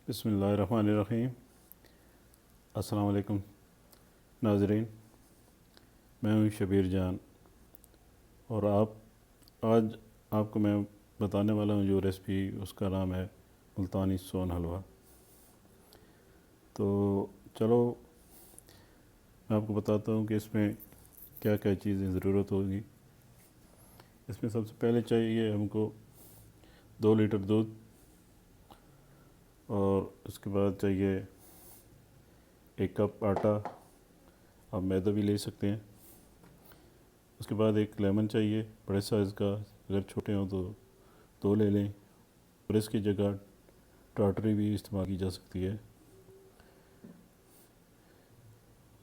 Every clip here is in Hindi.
बिस्मिल्लाहिर्रहमानिर्रहीम। अस्सलाम वालेकुम नाज़रीन, मैं हूं शबीर जान और आज आपको मैं बताने वाला हूं जो रेसिपी, उसका नाम है मुल्तानी सोन हलवा। तो चलो मैं आपको बताता हूं कि इसमें क्या क्या चीज़ें ज़रूरत होगी। इसमें सबसे पहले चाहिए हमको 2 लीटर दूध, और उसके बाद चाहिए 1 कप आटा, आप मैदा भी ले सकते हैं। उसके बाद एक लेमन चाहिए बड़े साइज़ का, अगर छोटे हों तो 2 ले लें, और इसकी जगह टाटरी भी इस्तेमाल की जा सकती है।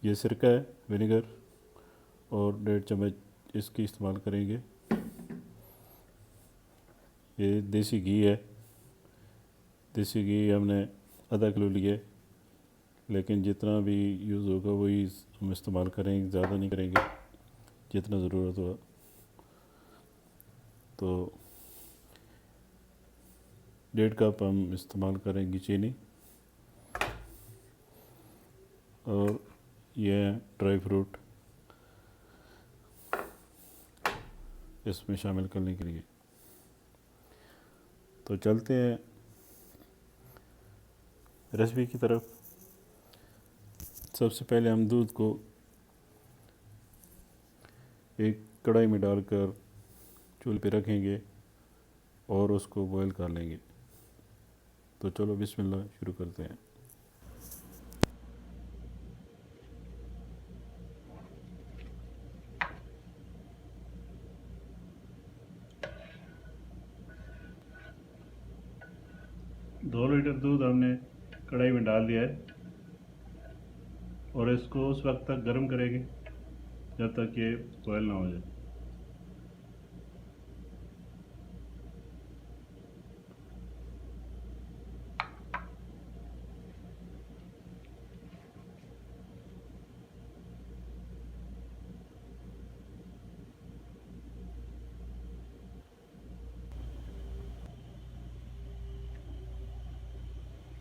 ये सिरका है, विनेगर, और 1.5 चम्मच इसकी इस्तेमाल करेंगे। ये देसी घी है, देसी घी हमने आधा किलो लिए, लेकिन जितना भी यूज़ होगा वही हम इस्तेमाल करेंगे, ज़्यादा नहीं करेंगे, जितना ज़रूरत हो। तो 1.5 कप हम इस्तेमाल करेंगे चीनी, और ये है ड्राई फ्रूट इसमें शामिल करने के लिए। तो चलते हैं रेसिपी की तरफ। सबसे पहले हम दूध को एक कढ़ाई में डालकर चूल्हे पे रखेंगे और उसको बॉईल कर लेंगे। तो चलो बिस्मिल्लाह शुरू करते हैं। दो लीटर दूध हमने कढ़ाई में डाल दिया है, और इसको उस वक्त तक गर्म करेंगे जब तक ये बॉयल ना हो जाए।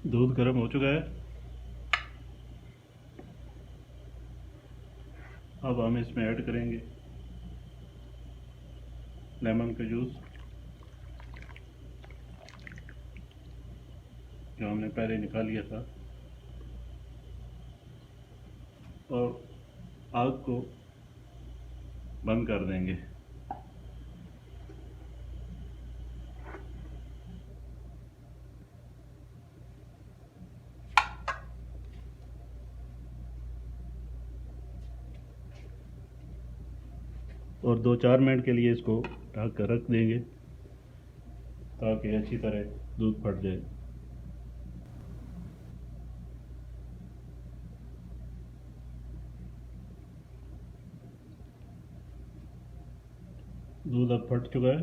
दूध गर्म हो चुका है। अब हम इसमें ऐड करेंगे लेमन का जूस, जो हमने पहले निकाल लिया था, और आग को बंद कर देंगे। और 2-4 मिनट के लिए इसको ढक कर रख देंगे ताकि अच्छी तरह दूध फट जाए। दूध अब फट चुका है।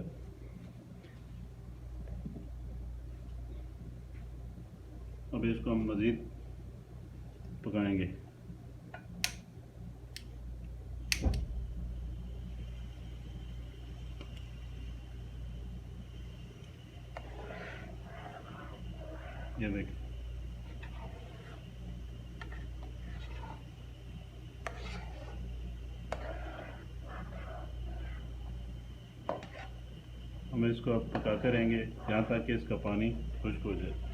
अब इसको हम मज़ीद पकाएंगे। ये देखिए, हम इसको अब पकाते रहेंगे यहाँ तक कि इसका पानी खुश्क हो जाए।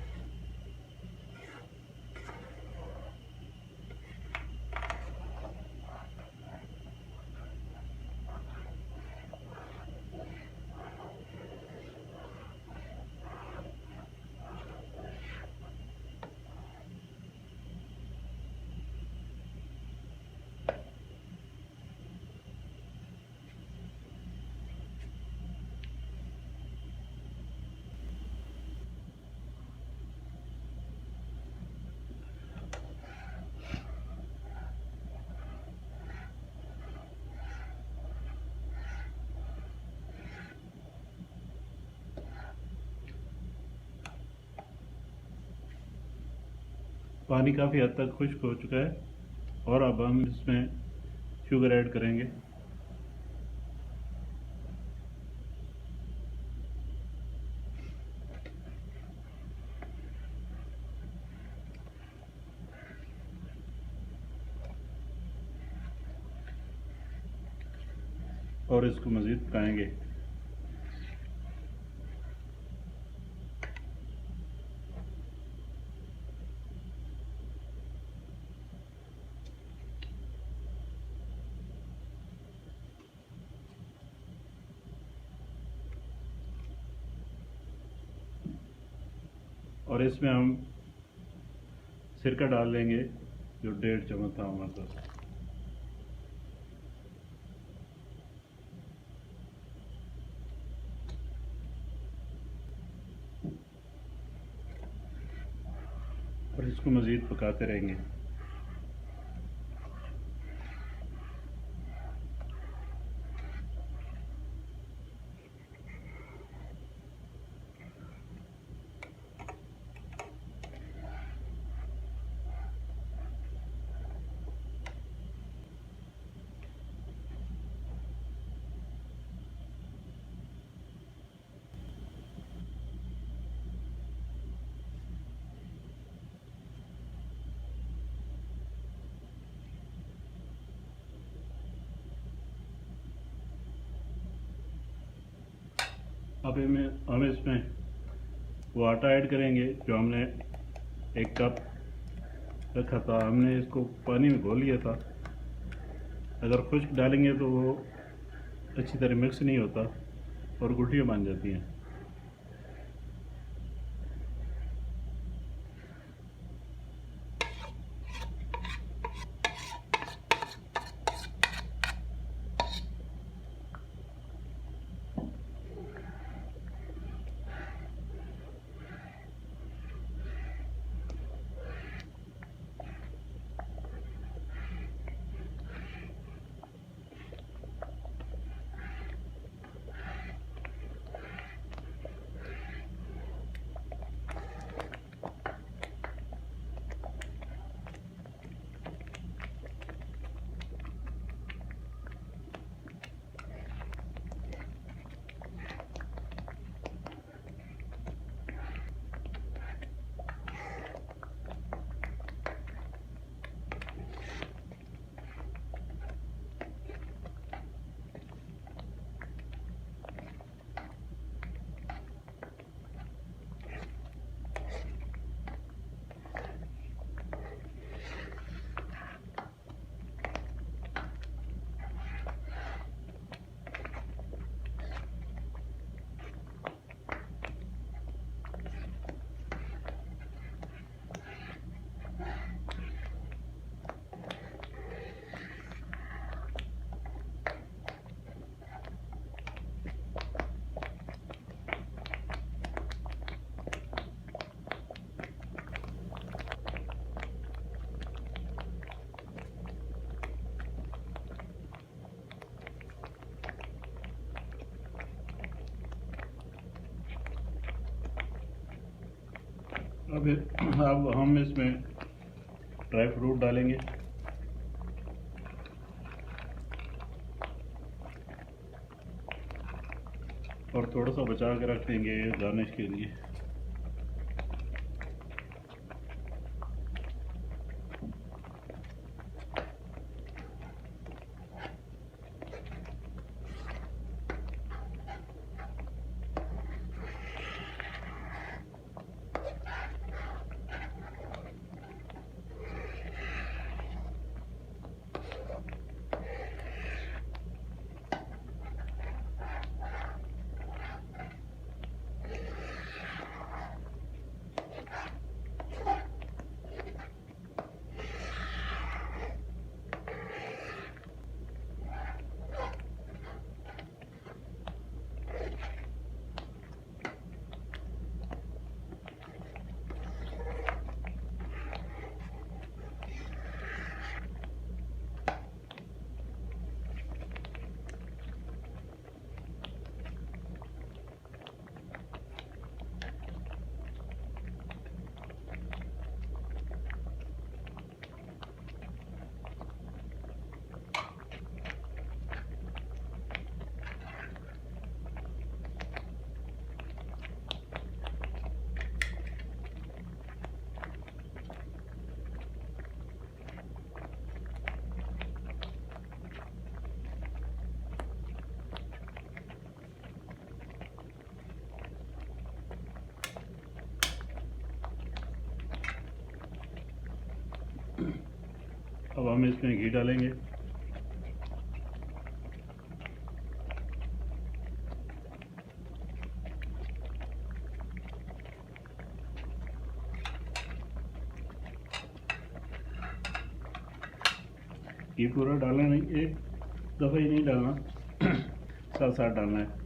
पानी काफ़ी हद तक खुश्क हो चुका है, और अब हम इसमें शुगर ऐड करेंगे। और इसको मज़ीद पकाएंगे। और इसमें हम सिरका डाल लेंगे जो 1.5 चम्मच था हमारे पास। और इसको मज़ीद पकाते रहेंगे। अब हम इसमें वो आटा ऐड करेंगे जो हमने 1 कप रखा था। हमने इसको पानी में घोल लिया था। अगर खुश्क डालेंगे तो वो अच्छी तरह मिक्स नहीं होता और गुठलियाँ बन जाती हैं। अब हम इसमें ड्राई फ्रूट डालेंगे। और थोड़ा सा बचा के रख देंगे गार्निश के लिए। अब हम इसमें घी डालेंगे। घी पूरा डालना नहीं, एक दफ़ा ही नहीं डालना, साथ साथ डालना है।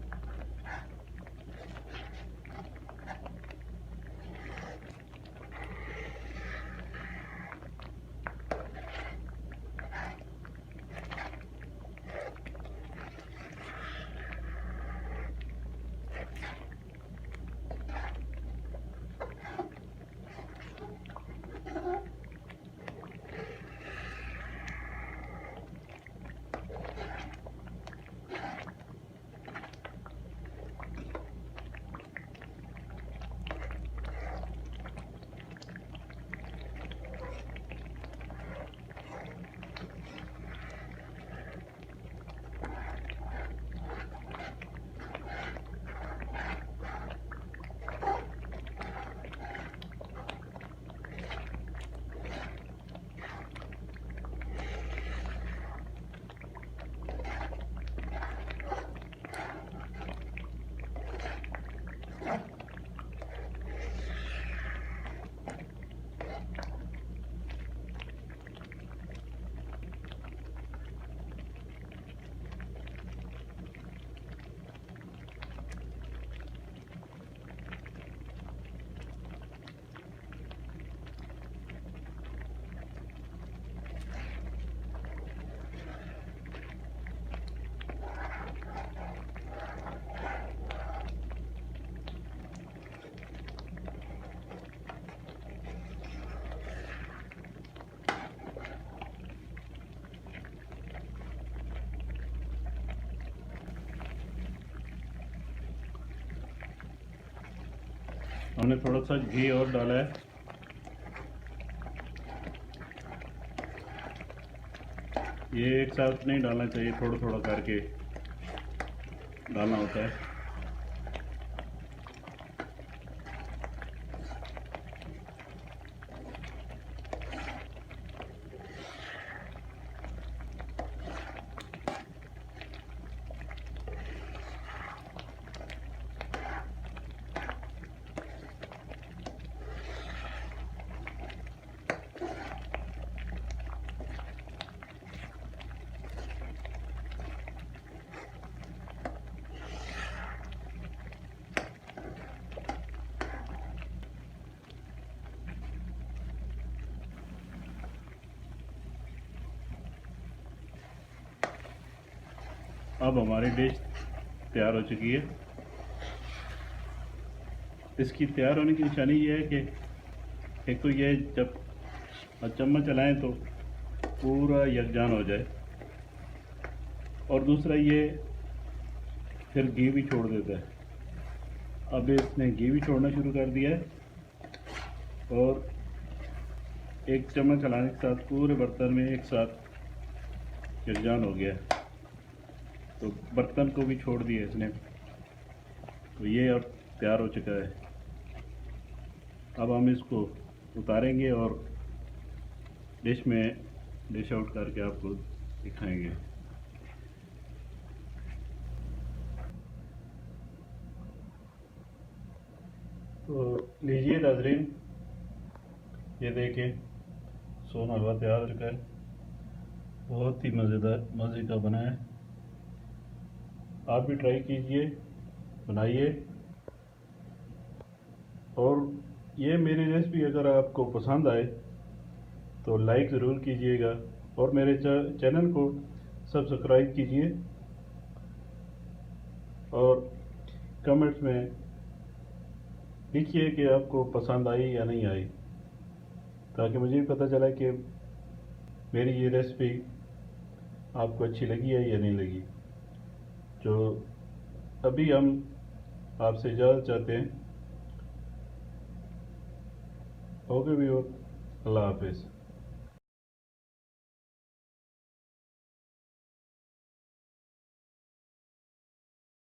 हमने थोड़ा सा घी और डाला है। ये एक साथ नहीं डालना चाहिए, थोड़ा थोड़ा करके डालना होता है। अब हमारी डिश तैयार हो चुकी है। इसकी तैयार होने की निशानी ये है कि एक तो ये जब चम्मच चलाएं तो पूरा यकजान हो जाए, और दूसरा ये फिर घी भी छोड़ देता है। अब इसने घी भी छोड़ना शुरू कर दिया है और एक चम्मच चलाने के साथ पूरे बर्तन में एक साथ यकजान हो गया है। तो बर्तन को भी छोड़ दिया इसने। तो ये अब तैयार हो चुका है। अब हम इसको उतारेंगे और डिश आउट करके आपको दिखाएंगे। तो लीजिए नाज़रीन, ये देखें सोन हलवा तैयार हो चुका है। बहुत ही मज़ेदार मज़े का बना है। आप भी ट्राई कीजिए, बनाइए। और ये मेरी रेसिपी अगर आपको पसंद आए तो लाइक ज़रूर कीजिएगा और मेरे चैनल को सब्सक्राइब कीजिए और कमेंट्स में लिखिए कि आपको पसंद आई या नहीं आई, ताकि मुझे भी पता चला कि मेरी ये रेसिपी आपको अच्छी लगी है या नहीं लगी। जो अभी हम आपसे इजाज़त चाहते हैं। ओके व्यूअर, अल्लाह हाफिज़।